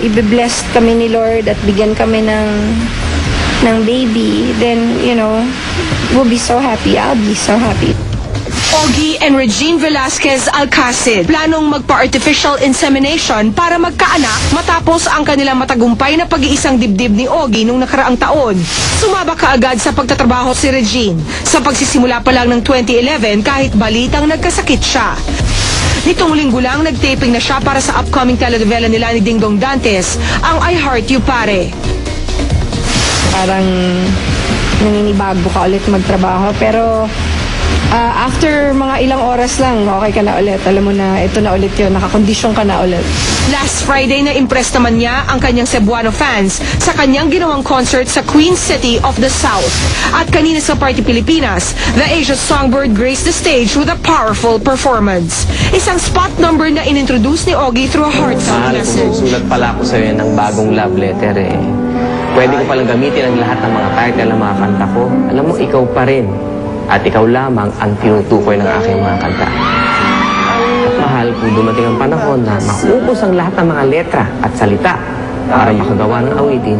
ibe-bless kami ni Lord at bigyan kami ng baby, then, you know, we'll be so happy. I'll be so happy. Ogie and Regine Velasquez Alcacid planong magpa-artificial insemination para magkaanak matapos ang kanilang matagumpay na pag-iisang dibdib ni Ogie nung nakaraang taon. Sumaba kaagad sa pagtatrabaho si Regine sa pagsisimula pa lang ng 2011 kahit balitang nagkasakit siya. Nitong linggo lang, nag-taping na siya para sa upcoming telenovela nila ni Dingdong Dantes, ang I Heart You Pare. Parang naninibago ka ulit magtrabaho, pero after mga ilang oras lang, okay ka na ulit. Alam mo na, ito na ulit yun. Nakakondisyon ka na ulit. Last Friday na impress naman niya ang kanyang Cebuano fans sa kanyang ginawang concert sa Queen City of the South. At kanina sa Party Pilipinas, the Asia Songbird graced the stage with a powerful performance. Isang spot number na inintroduce ni Ogie through a heartfelt Mahal, message. susulat pala ako sa'yo ng bagong love letter eh. Pwede ko palang gamitin ang lahat ng mga title ng mga kanta ko. Alam mo, ikaw pa rin. At ikaw lamang ang tinutukoy ng aking mga kanta. At mahal, kung dumating ang panahon na maubos ang lahat ng mga letra at salita para makagawa ng awitin,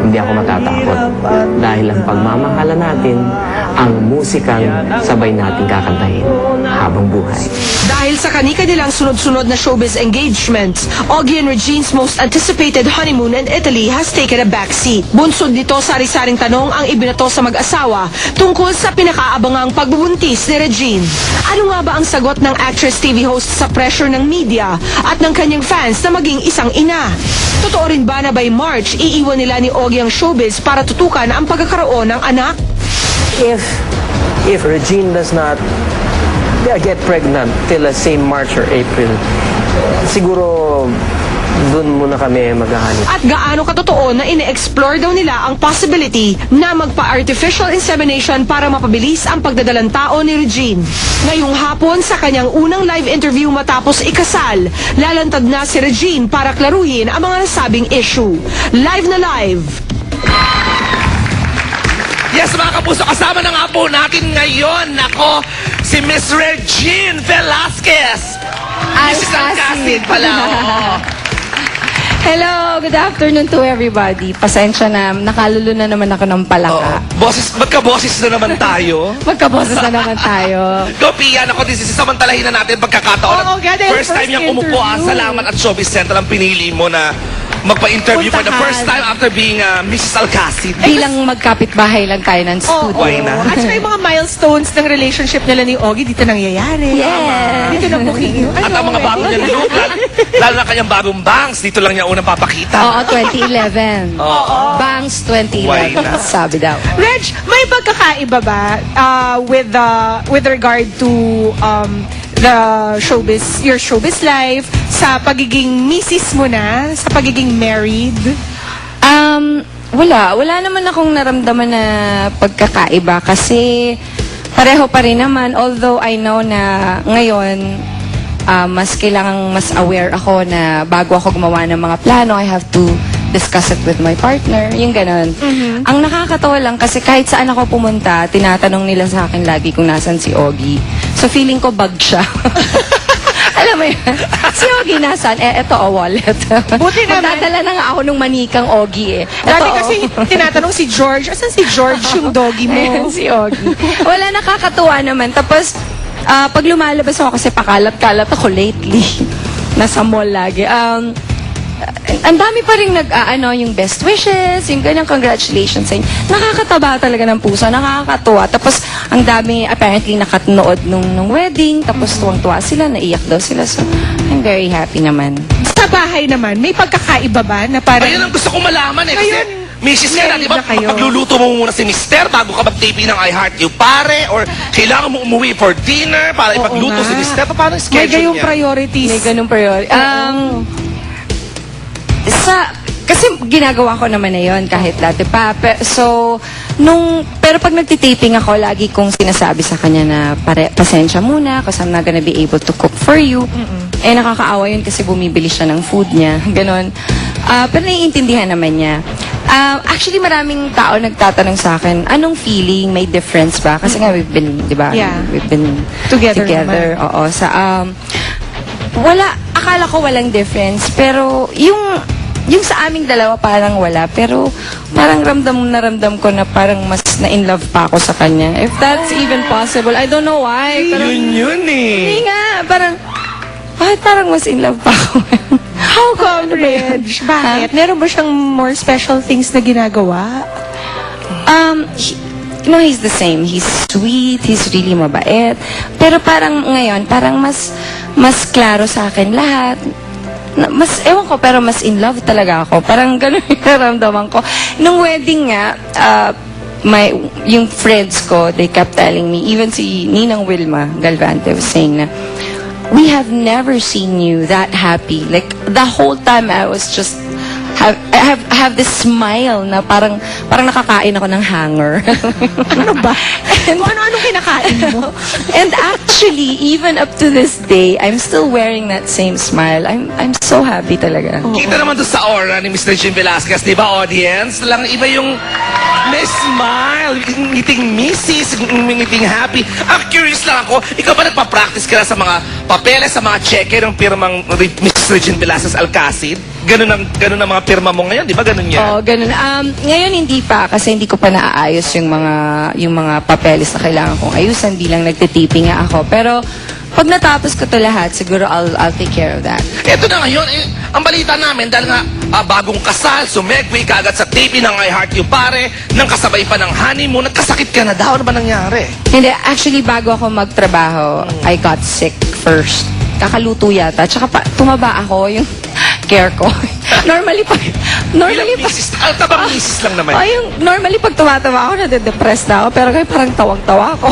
hindi ako matatakot. Dahil ang pagmamahala natin, ang musikang sabay natin kakantahin habang buhay. Dahil sa kani-kanilang sunod-sunod na showbiz engagements, Ogie and Regine's most anticipated honeymoon in Italy has taken a backseat. Bunsod nito sari-saring tanong ang ibinato sa mag-asawa tungkol sa pinakaabangang pagbubuntis ni Regine. Ano nga ba ang sagot ng actress TV host sa pressure ng media at ng kanyang fans na maging isang ina? Totoo rin ba na by March, iiwan nila ni Ogie ang showbiz para tutukan ang pagkakaroon ng anak? If Regine does not get pregnant till say March or April, siguro dun muna kami maghahanap. At gaano katotoo na ine-explore daw nila ang possibility na magpa-artificial insemination para mapabilis ang pagdadalang tao ni Regine. Ngayong hapon sa kanyang unang live interview matapos ikasal, lalantad na si Regine para klaruhin ang mga nasabing issue. Live na live! Yes, mga kapuso, kasama na nga po natin ngayon, ako, si Miss Regine Velasquez. Mrs. Alcacid pala. Oh. Hello, good afternoon to everybody. Pasensya na, nakalulo na naman ako ng palaka. Boses, magkaboses na naman tayo. Magkaboses na naman tayo. Go, Pia, ako din, samantalahin na natin pagkakataon. Oo, dahil First time niyang umupo. Salamat at Showbiz Central ang pinili mo na magpa-interview for the first time after being Mrs. Alcacid. Bilang magkapit-bahay lang tayo ng studio. Why not? At saka yung mga milestones ng relationship nila ni Ogie, dito nangyayari. Yes. Dito na booking yun. At ang mga bago niyang look, lalo na kanyang bagong bangs, dito lang niya unang papakita. Oo, 2011. Bangs Why 2011. not? Sabi daw. Reg, may pagkakaiba ba with regard to your showbiz life sa pagiging misis mo na, sa pagiging married? Wala naman akong naramdaman na pagkakaiba kasi pareho pa rin naman, although I know na ngayon mas kailangang mas aware ako na bago ako gumawa ng mga plano, I have to discuss it with my partner, yung ganon. Ang nakakatawa lang kasi kahit saan ako pumunta, tinatanong nila sa akin lagi kung nasan si Ogie. So feeling ko bug siya. Alam mo yun? Si Ogie nasan? Eto wallet. Buti naman. Magdadala na nga ako nung manikang Ogie Dati kasi tinatanong si George, asan si George yung doggy mo? Ayan, si Ogie. Wala, nakakatuwa naman. Tapos, pag lumalabas ako kasi pakalat-kalat ako lately. Nasa mall lagi. Ang dami pa rin yung best wishes, yung ganyan, congratulations sa inyo. Nakakataba talaga ng puso, nakakatuwa. Tapos, ang dami apparently nakatnood nung wedding, tapos tuwang-tuwa sila, naiyak daw sila. So, I'm very happy naman. Sa bahay naman, may pagkakaiba ba na parang... Ayun ang gusto kong malaman eh. Kasi, Ngayon, Mrs. ka na, di ba? married na kayo. Pagluluto mo muna si Mister bago ka mag-taping ng I Heart You Pare or kailangan mo umuwi for dinner para ipagluto nga. si Mister. Paano ang May schedule gayong niya? priorities. May ganun priority. Kasi ginagawa ko naman na yon kahit dati pa. Pero pag nagtitaping ako, lagi kong sinasabi sa kanya na pasensya muna kasi I'm not gonna be able to cook for you. Eh, nakakaawa yun kasi bumibili siya ng food niya. Ganon. Pero naiintindihan naman niya. Actually, maraming tao nagtatanong sa akin, anong feeling? May difference ba? Kasi nga, we've been, di ba? Yeah. We've been Together Oo. Akala ko walang difference. Pero, yung yung sa aming dalawa parang wala, pero parang ramdam ko na parang mas na-in love pa ako sa kanya. If that's even possible, I don't know why. Pero, Yun hindi eh. nga, bakit parang mas in love pa ako? How come, Reg? Bakit? Meron ba siyang more special things na ginagawa? He's the same. He's sweet, he's really mabait. Pero parang ngayon, parang mas klaro sa akin lahat. Ewan ko, pero mas in love talaga ako. Parang ganun yung naramdaman ko. Nung wedding nga, yung friends ko, they kept telling me, even si Ninang Wilma Galvante was saying na, we have never seen you that happy. Like, the whole time I was just, I have this smile na parang nakakain ako ng hanger. Ano ba? Ano-anong kinakain mo? And actually, even up to this day, I'm still wearing that same smile. I'm so happy talaga. Kita naman doon sa aura ni Mr. Jim Velasquez, di ba, audience? Lang iba yung may smile, ngiting misis, ngiting happy. Curious lang ako, ikaw ba nagpa-practice ka na sa mga papeles, sa mga cheque ng pirmang Mr. Jim Velasquez Alcacid? Ganun ang mga pirma mo ngayon, di ba? Ganun yan? Oo, ganun. Ngayon hindi pa kasi hindi ko pa naaayos yung mga papeles na kailangan kong ayusan, bilang nagtitiping nga ako. Pero pag natapos ko to lahat, siguro I'll take care of that. Ito na ngayon, ang balita namin, dahil nga bagong kasal, sumegway ka agad sa TV ng I Heart You Pare, nang kasabay pa ng honeymoon, nagkasakit ka na daw. Ano ba nangyari? Hindi, actually, bago ako magtrabaho, I got sick first. Kakaluto yata. Tsaka tumaba ako yung care ko. Normally pag misis, tabang misis lang naman. normally pag tumatawa ako, nade-depress na ako, pero ngayon parang tawang-tawa ako.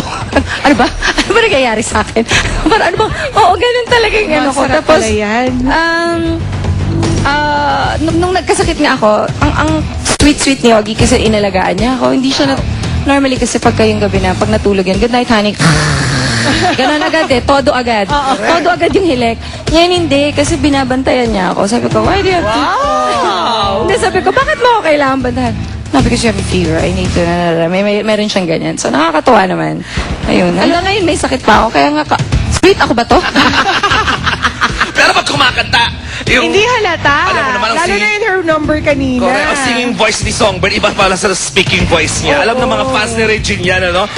Ano ba nangyayari sa akin? Parang ano ba? Oo, ganun talaga yung ano ko. Masarap Tapos, pala yan. nung nagkasakit nga ako, ang sweet ni Ogie kasi inalagaan niya ako. Hindi siya normally kasi pag kayong gabi na, pag natulog yan, good night honey. Ganon agad eh, todo agad. Todo agad yung hilik. Ngayon hindi, kasi binabantayan niya ako. Sabi ko, why do you have to? Hindi, sabi ko, bakit mo ako kailangan bantayan? No, because you have a fever. I need to, meron siyang ganyan. So, nakakatuwa naman. Ayun. Hanggang ngayon, may sakit pa ako. Kaya nga, sweet ako ba to? Pero pag kumakanta, yung... Hindi halata. Alam mo naman ang Lalo na in her number kanina. Correct. Ang singing voice ni Songbird, iba pala sa speaking voice niya. Alam ng mga fans ni Regine yan, ano?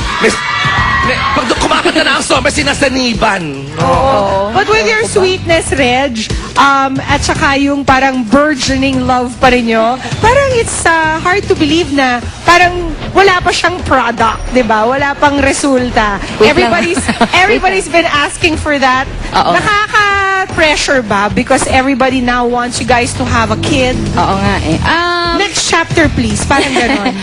Pag kumakanta na ang Songbird, sinasaniban. Oo. But with your sweetness, Reg, at saka yung parang burgeoning love pa rin nyo, parang it's hard to believe na parang wala pa siyang product, di ba? Wala pang resulta. Wait lang. Everybody's been asking for that. Oo. Nakaka-pressure ba? Because everybody now wants you guys to have a kid. Oo nga eh. Next chapter, please. Parang ganon.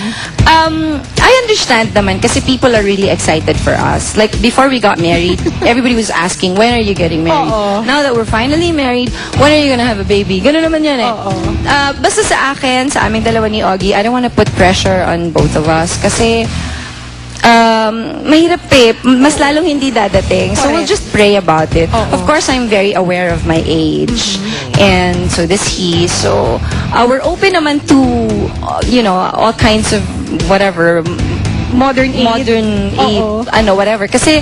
I understand naman kasi people are really excited for us. Like, before we got married, everybody was asking, when are you getting married? Oo. Now that we're finally married, when are you gonna have a baby? Ganun naman yan eh. Oo. Basta sa akin, sa aming dalawa ni Ogie, I don't wanna put pressure on both of us kasi mahirap eh. Mas lalong hindi dadating. So we'll just pray about it. Of course, I'm very aware of my age. And so this he. So we're open naman to, all kinds of whatever. Modern aid. Oo. Whatever. Kasi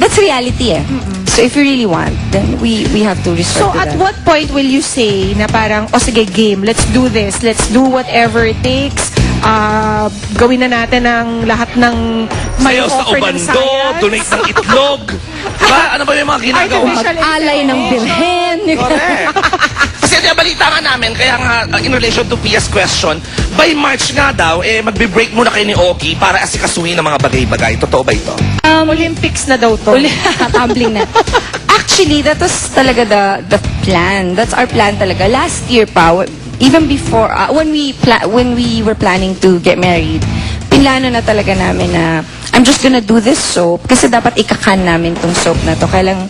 that's reality eh. So if you really want, then we have to resort So to at that. what point will you say na parang, sige, game, let's do this. Let's do whatever it takes. Gawin na natin ang lahat ng may Sayaw sa offer ng ubando, science. donate ng itlog. Diba? Ano ba yung mga ginagawa? Artificial Alay ng bilhin. Correct. Kasi di balita nga namin, kaya nga in relation to Pia's question, by March nga daw, magbe-break muna kayo ni Ogie para asikasuhin ng mga bagay-bagay. Totoo ba ito? Olympics na daw to. Tumbling na. Actually, that was talaga the plan. That's our plan talaga. Last year pa, even before, when we were planning to get married, pinlano na talaga namin na I'm just gonna do this soap kasi dapat ikakan namin tong soap na to. Kaya lang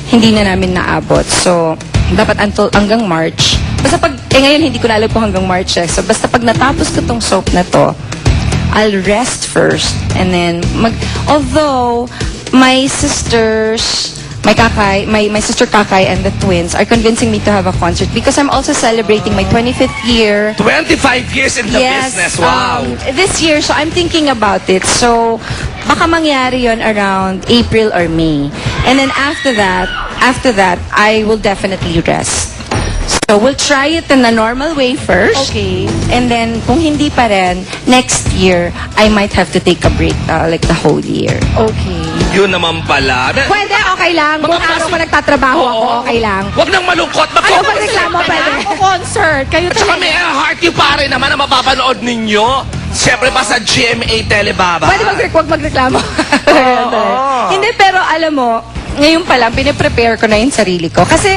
hindi na namin naabot. So, dapat hanggang March. Basta ngayon hindi ko na alam kung hanggang March eh. So, basta pag natapos ko tong soap na to, I'll rest first and then although my sisters, my sister Kakay and the twins are convincing me to have a concert because I'm also celebrating my 25th year. 25 years in the business. Wow. This year, so I'm thinking about it. So, baka mangyari yon around April or May. And then after that, I will definitely rest. So, we'll try it in a normal way first. Okay. And then, kung hindi pa rin, next year, I might have to take a break, like the whole year. Okay. Yun naman pala. Pwede, okay lang. Kung Mga araw pasi- ko nagtatrabaho ako, Oo. okay lang. Huwag nang malungkot. Ano pag reklamo pwede? Ako concert. Kayo At saka may Heart You Pare naman na mapapanood ninyo. Siyempre pa sa GMA Telebaba. Pwede huwag magreklamo. Hindi, pero alam mo, ngayon pa lang, piniprepare ko na yung sarili ko. Kasi,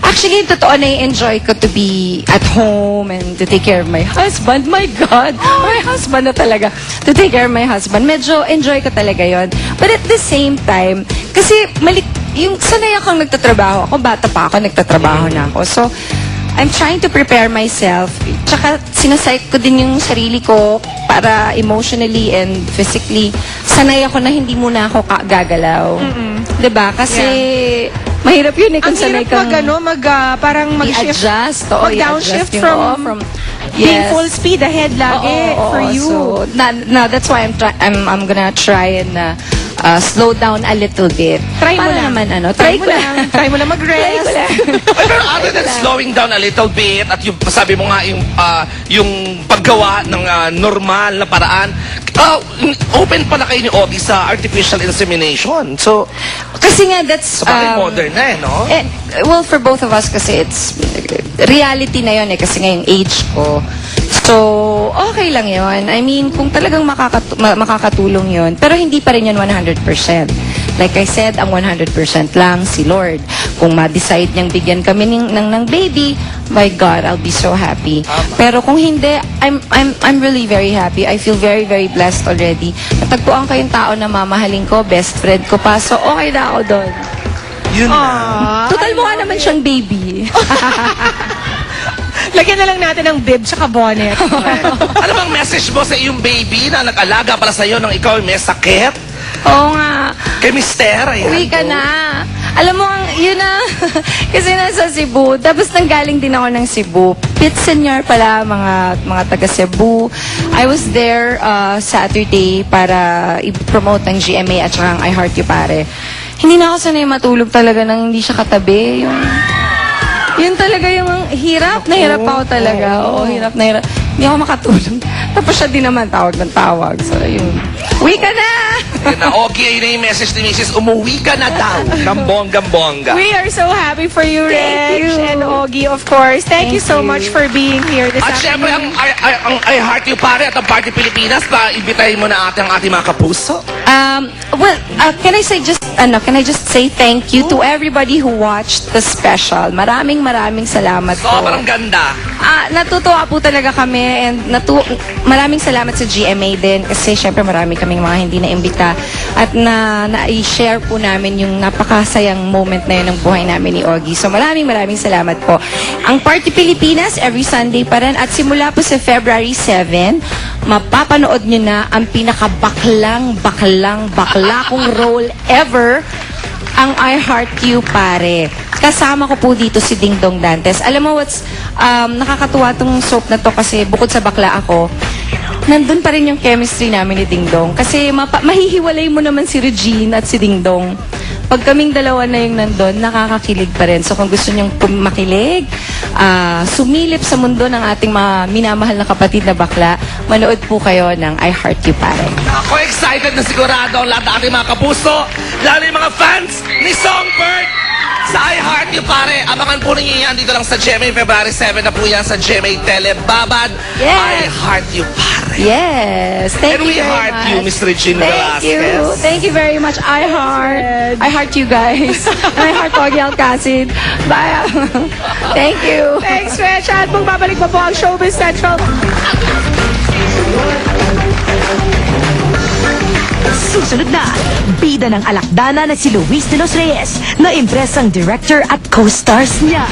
actually, totoo na enjoy ko to be at home and to take care of my husband. My God! My husband na talaga. To take care of my husband. Medyo enjoy ko talaga yon. But at the same time, kasi yung sanay akong nagtatrabaho. Ako, bata pa ako, nagtatrabaho na ako. So, I'm trying to prepare myself. Tsaka, sinasite ko din yung sarili ko para emotionally and physically. Sanay ako na hindi muna ako gagalaw. Diba? Kasi, mahirap yun eh kung Ang sanay hirap kang parang mag-shift. i-adjust. Mag-downshift i-adjust yung- from yes. being full speed ahead lagi Oo, for you. So, that's why I'm gonna try and slow down a little bit. Try mo Para lang. naman, Try mo lang. Try mo lang mag-rest. Ay, pero other than slowing down a little bit at yung sabi mo nga yung paggawa ng normal na paraan, open pala kayo ni Ogie sa artificial insemination. So, Kasi nga, that's... bakit modern na no? Well, for both of us kasi it's reality na yun eh kasi ngayong age ko. So, okay lang yun. I mean, kung talagang makakatulong yun, pero hindi pa rin yun 100%. Like I said, ang 100% lang si Lord. Kung ma-decide niyang bigyan kami ng baby, by God, I'll be so happy. Pero kung hindi, I'm really very happy. I feel very, very blessed already. Natagpuan ko yung tao na mamahalin ko, best friend ko pa. So, okay na ako doon. Yun na. Total mo naman siyang baby. Lagyan na lang natin ng bib tsaka bonnet. Ano bang message mo sa iyong baby na nag-alaga para sa'yo nang ikaw ay may sakit? Oo nga. Kay Mister, ayan. Uwi ka na. Alam mo, yun na. Kasi nasa Cebu. Tapos nanggaling din ako ng Cebu. Pit Senior pala, mga taga Cebu. I was there Saturday para i-promote ang GMA at saka ang I Heart You Pare. Hindi na ako sanay matulog talaga nang hindi siya katabi. Yun talaga yung hirap na hirap ako talaga. Oo, hirap na hirap. Hindi ako makatulog. Tapos siya din naman tawag ng tawag. So, yun. Uwi ka na! Yun na, Ogie, ayun na yung message ni Mrs. Umuwi ka na daw. Gambong-gambongga. We are so happy for you, Thank Reg you. and Ogie, of course. Thank you so you. much for being here this At syempre, afternoon. ang I Heart You Pare at ang Party Pilipinas, imbitahin mo na ating mga kapuso. Well, can I just say thank you to everybody who watched the special. Maraming salamat po. Sobrang ganda. Natutuwa po talaga kami and maraming salamat sa GMA din kasi syempre marami kaming mga hindi na-imbita at na-share po namin yung napakasayang moment na yun ng buhay namin ni Ogie. So maraming salamat po. Ang Party Pilipinas every Sunday pa rin at simula po sa February 7, mapapanood nyo na ang pinakabaklang kong role ever, ang I Heart You Pare. Kasama ko po dito si Ding Dong Dantes. Alam mo what's nakakatuwa tong soap na to kasi bukod sa bakla ako, nandun pa rin yung chemistry namin ni Ding Dong. Kasi mahihiwalay mo naman si Regine at si Ding Dong. Pag kaming dalawa na yung nandun, nakakakilig pa rin. So kung gusto nyong makilig, sumilip sa mundo ng ating mga minamahal na kapatid na bakla, manood po kayo ng I Heart You Pare. Ako excited na sigurado ang lahat ng ating mga kapuso, lalo yung mga fans ni Songbird sa I Heart You Pare. Abangan po ninyo yan dito lang sa GMA. February 7 na po yan sa GMA Telebabad. Yes. I Heart You Pare. Yes. Thank And you we very heart much. you, Miss Regine Thank you. Velasquez. Thank you very much. I heart you guys. I heart Ogie Alcacid. Bye. Thank you. Thanks, Reg. At magbabalik pa po ang Showbiz Central. Susunod na, bida ng alakdana na si Luis de los Reyes na impresang director at co-stars niya.